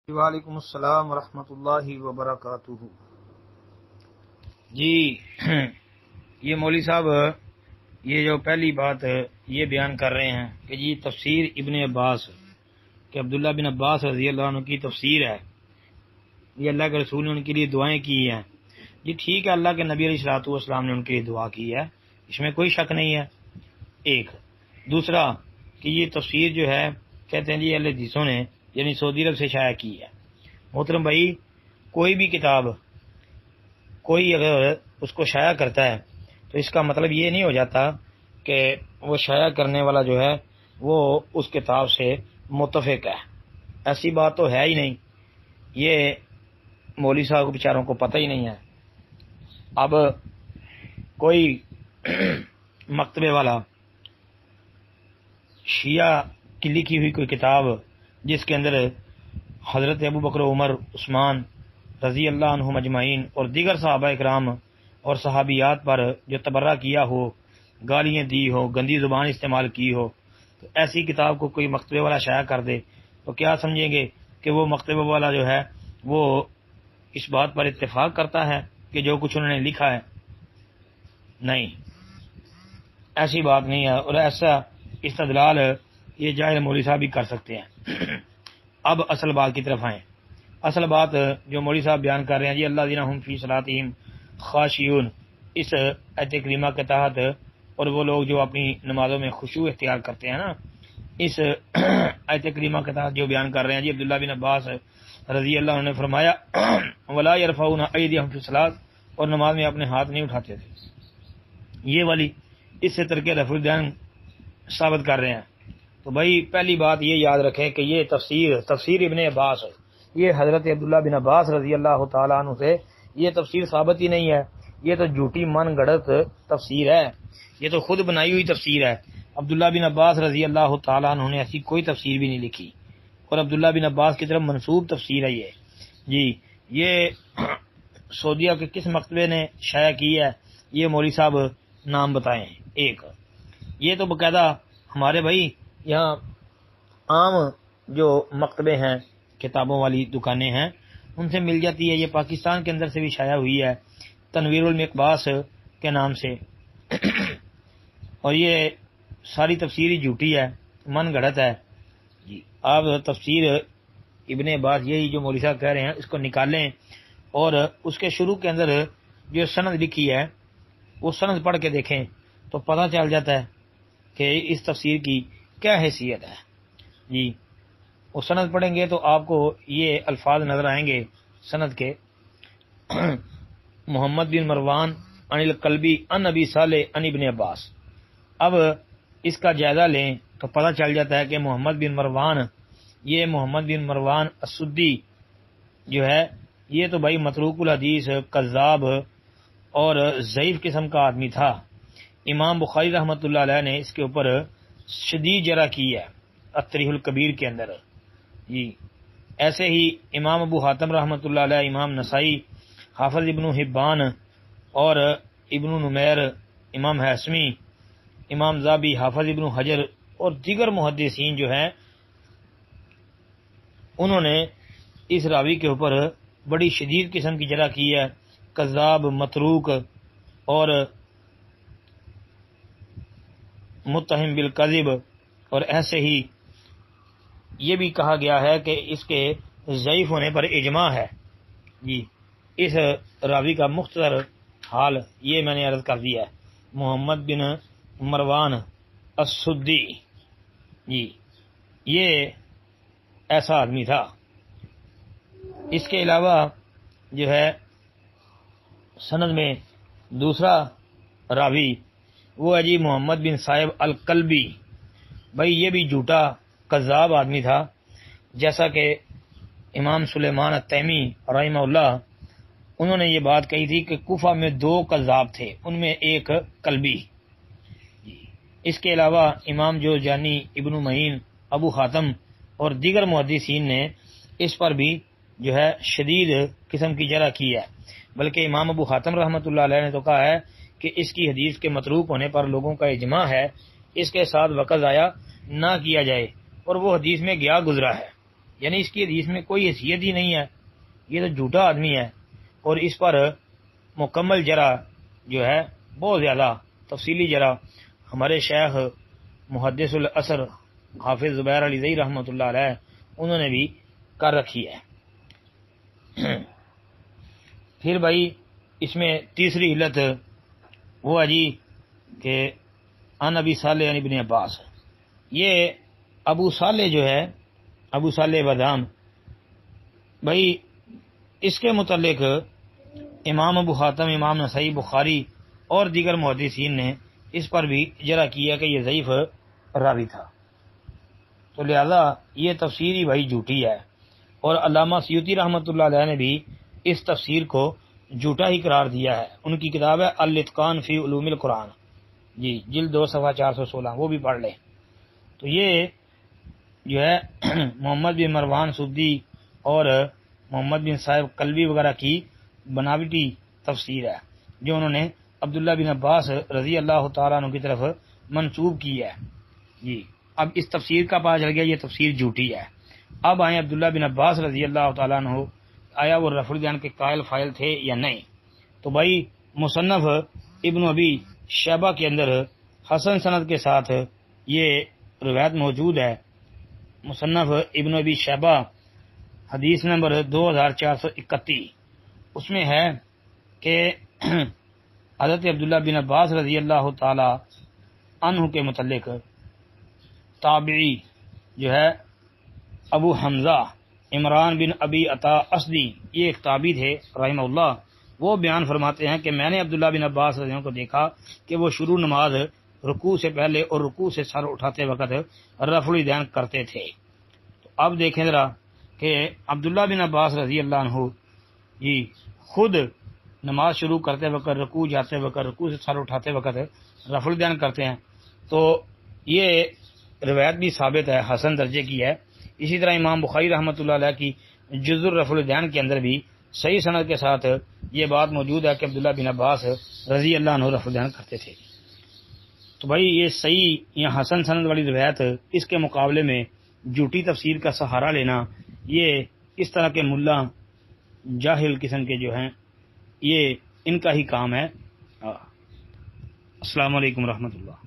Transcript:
وعلیکم السلام ورحمۃ اللہ وبرکاتہ۔ جی یہ مولوی صاحب یہ جو پہلی بات یہ بیان کر رہے ہیں کہ جی تفسیر ابن عباس کہ عبداللہ بن عباس رضی اللہ عنہ کی تفسیر ہے، یہ اللہ کے رسول نے ان کے لیے دعائیں کی ہیں۔ جی ٹھیک ہے، اللہ کے نبی علیہ الصلوۃ والسلام نے ان کے لیے دعا کی ہے، اس میں کوئی شک نہیں ہے۔ ایک دوسرا کہ یہ تفسیر جو ہے کہتے ہیں جی اہل حدیثوں نے یعنی سعودی عرب سے شائع کی ہے۔ محترم بھائی، کوئی بھی کتاب کوئی اگر اس کو شائع کرتا ہے تو اس کا مطلب یہ نہیں ہو جاتا کہ وہ شائع کرنے والا جو ہے وہ اس کتاب سے متفق ہے، ایسی بات تو ہے ہی نہیں۔ یہ مولوی صاحب کو بیچاروں کو پتہ ہی نہیں ہے۔ اب کوئی مکتبے والا شیعہ کی لکھی ہوئی کوئی کتاب جس کے اندر حضرت ابو بکر عمر عثمان رضی اللہ عنہم اجمعین اور دیگر صحابہ اکرام اور صحابیات پر جو تبرہ کیا ہو، گالیاں دی ہو، گندی زبان استعمال کی ہو، تو ایسی کتاب کو کوئی مکتبے والا شائع کر دے تو کیا سمجھیں گے کہ وہ مکتبے والا جو ہے وہ اس بات پر اتفاق کرتا ہے کہ جو کچھ انہوں نے لکھا ہے؟ نہیں، ایسی بات نہیں ہے، اور ایسا استدلال یہ جاہل مولوی صاحب بھی کر سکتے ہیں۔ اب اصل بات کی طرف آئیں۔ اصل بات جو مولوی صاحب بیان کر رہے ہیں جی اللہ دینا ہم فی صلاتہم خاشعون، اس آیت کریمہ کے تحت، اور وہ لوگ جو اپنی نمازوں میں خشوع اختیار کرتے ہیں نا، اس آیت کریمہ کے تحت جو بیان کر رہے ہیں جی عبداللہ بن عباس رضی اللہ عنہ نے فرمایا ولا يرفعون ایدیہم فی الصلاۃ، اور نماز میں اپنے ہاتھ نہیں اٹھاتے تھے، یہ والی اس سے ترک رفع الدین ثابت کر رہے ہیں۔ تو بھائی پہلی بات یہ یاد رکھیں کہ یہ تفسیر ابن عباس، یہ حضرت عبداللہ بن عباس رضی اللہ تعالیٰ عنہ سے یہ تفسیر ثابت ہی نہیں ہے، یہ تو جھوٹی من گڑت تفسیر ہے، یہ تو خود بنائی ہوئی تفسیر ہے۔ عبداللہ بن عباس رضی اللہ تعالیٰ عنہ نے ایسی کوئی تفسیر بھی نہیں لکھی، اور عبداللہ بن عباس کی طرف منسوب تفسیر ہے یہ۔ جی یہ سعودیہ کے کس مکتبے نے شائع کی ہے یہ مولوی صاحب نام بتائیں۔ ایک یہ تو باقاعدہ ہمارے بھائی یہاں عام جو مکتبے ہیں، کتابوں والی دکانیں ہیں، ان سے مل جاتی ہے، یہ پاکستان کے اندر سے بھی شائع ہوئی ہے تنویر المقباس کے نام سے، اور یہ ساری تفسیر جھوٹی ہے، من گھڑت ہے۔ جی آپ تفسیر ابن عباس یہی جو مولوی صاحب کہہ رہے ہیں اس کو نکالیں، اور اس کے شروع کے اندر جو سند لکھی ہے وہ سند پڑھ کے دیکھیں تو پتہ چل جاتا ہے کہ اس تفسیر کی کیا حیثیت ہے۔ جی وہ سند پڑھیں گے تو آپ کو یہ الفاظ نظر آئیں گے سند کے، محمد بن مروان عن القلبی عن ابی صالح عن ابن عباس۔ اب اس کا جائزہ لیں تو پتہ چل جاتا ہے کہ محمد بن مروان السدی جو ہے یہ تو بھائی متروک الحدیث، کذاب اور ضعیف قسم کا آدمی تھا۔ امام بخاری رحمۃ اللہ علیہ نے اس کے اوپر شدید جرح کی ہے التاریخ الکبیر کے اندر۔ جی ایسے ہی امام ابو حاتم رحمۃ اللہ علیہ، امام نسائی، حافظ ابن حبان اور ابن نمیر، امام حیثمی، امام ذابی، حافظ ابن حجر اور دیگر محدثین جو ہیں انہوں نے اس راوی کے اوپر بڑی شدید قسم کی جرح کی ہے، کذاب، متروک اور متہم بالکذب، اور ایسے ہی یہ بھی کہا گیا ہے کہ اس کے ضعیف ہونے پر اجماع ہے۔ جی اس راوی کا مختصر حال یہ میں نے عرض کر دیا ہے، محمد بن مروان السدی، جی یہ ایسا آدمی تھا۔ اس کے علاوہ جو ہے سند میں دوسرا راوی وہ ہے جی محمد بن صاحب القلبی، بھائی یہ بھی جھوٹا کذاب آدمی تھا، جیسا کہ امام سلیمان التیمی رحمہ اللہ انہوں نے یہ بات کہی تھی کہ کوفہ میں 2 کذاب تھے، ان میں ایک قلبی۔ اس کے علاوہ امام جوزجانی، ابن معین، ابو حاتم اور دیگر محدثین نے اس پر بھی جو ہے شدید قسم کی جرح کی ہے، بلکہ امام ابو حاتم رحمۃ اللہ علیہ نے تو کہا ہے کہ اس کی حدیث کے متروک ہونے پر لوگوں کا اجماع ہے، اس کے ساتھ وقت ضائع نہ کیا جائے، اور وہ حدیث میں گیا گزرا ہے۔ یعنی اس کی حدیث میں کوئی حیثیت ہی نہیں ہے، یہ تو جھوٹا آدمی ہے، اور اس پر مکمل جرح جو ہے بہت زیادہ تفصیلی جرح ہمارے شیخ محدث العصر حافظ زبیر علی زئی رحمۃ اللہ علیہ انہوں نے بھی کر رکھی ہے۔ پھر بھائی اس میں تیسری علت وہ ہے جی کہ ان ابی صالح عن ابن عباس، یہ ابو صالح جو ہے، ابو صالح بدام، بھائی اس کے متعلق امام ابو حاتم، امام نسائی، بخاری اور دیگر محدثین نے اس پر بھی جرح کیا کہ یہ ضعیف راوی تھا، تو لہذا یہ تفسیر ہی بھائی جھوٹی ہے، اور علامہ سیوطی رحمۃ اللہ علیہ نے بھی اس تفسیر کو جھوٹا ہی قرار دیا ہے۔ ان کی کتاب ہے الاتقان فی علوم القرآن، جی جلد 2 صفحہ 416، وہ بھی پڑھ لیں۔ تو یہ جو ہے محمد بن مروان سدی اور محمد بن صاحب قلبی وغیرہ کی بناوٹی تفسیر ہے جو انہوں نے عبداللہ بن عباس رضی اللہ تعالیٰ عنہ کی طرف منسوب کی ہے۔ جی اب اس تفسیر کا پتہ چل گیا یہ تفسیر جھوٹی ہے۔ اب آئیں عبداللہ بن عباس رضی اللہ تعالیٰ عنہ، آیا وہ رفع الدین کے قائل فائل تھے یا نہیں؟ تو بھائی مصنف ابن ابی شیبہ کے اندر حسن سند کے ساتھ یہ روایت موجود ہے۔ مصنف ابن ابی شیبہ حدیث نمبر 2431، اس میں ہے کہ حضرت عبداللہ بن عباس رضی اللہ تعالی عنہ کے متعلق تابعی جو ہے ابو حمزہ عمران بن ابی عطا اسدی، یہ ایک تابعی تھے رحمہ اللہ، وہ بیان فرماتے ہیں کہ میں نے عبداللہ بن عباس رضی اللہ عنہ کو دیکھا کہ وہ شروع نماز رکوع سے پہلے اور رکوع سے سر اٹھاتے وقت رفع الیدین کرتے تھے۔ تو اب دیکھیں ذرا کہ عبداللہ بن عباس رضی اللہ عنہ جی خود نماز شروع کرتے وقت، رکوع جاتے وقت، رکوع سے سر اٹھاتے وقت رفع الیدین کرتے ہیں، تو یہ روایت بھی ثابت ہے، حسن درجے کی ہے۔ اسی طرح امام بخاری رحمۃ اللہ علیہ کی جز الرفع الیدین کے اندر بھی صحیح سند کے ساتھ یہ بات موجود ہے کہ عبداللہ بن عباس رضی اللہ عنہ رفع الیدین کرتے تھے۔ تو بھائی یہ صحیح یا حسن سند والی روایت، اس کے مقابلے میں جھوٹی تفسیر کا سہارا لینا، یہ اس طرح کے ملا جاہل قسم کے جو ہیں یہ ان کا ہی کام ہے۔ السلام علیکم ورحمۃ اللہ۔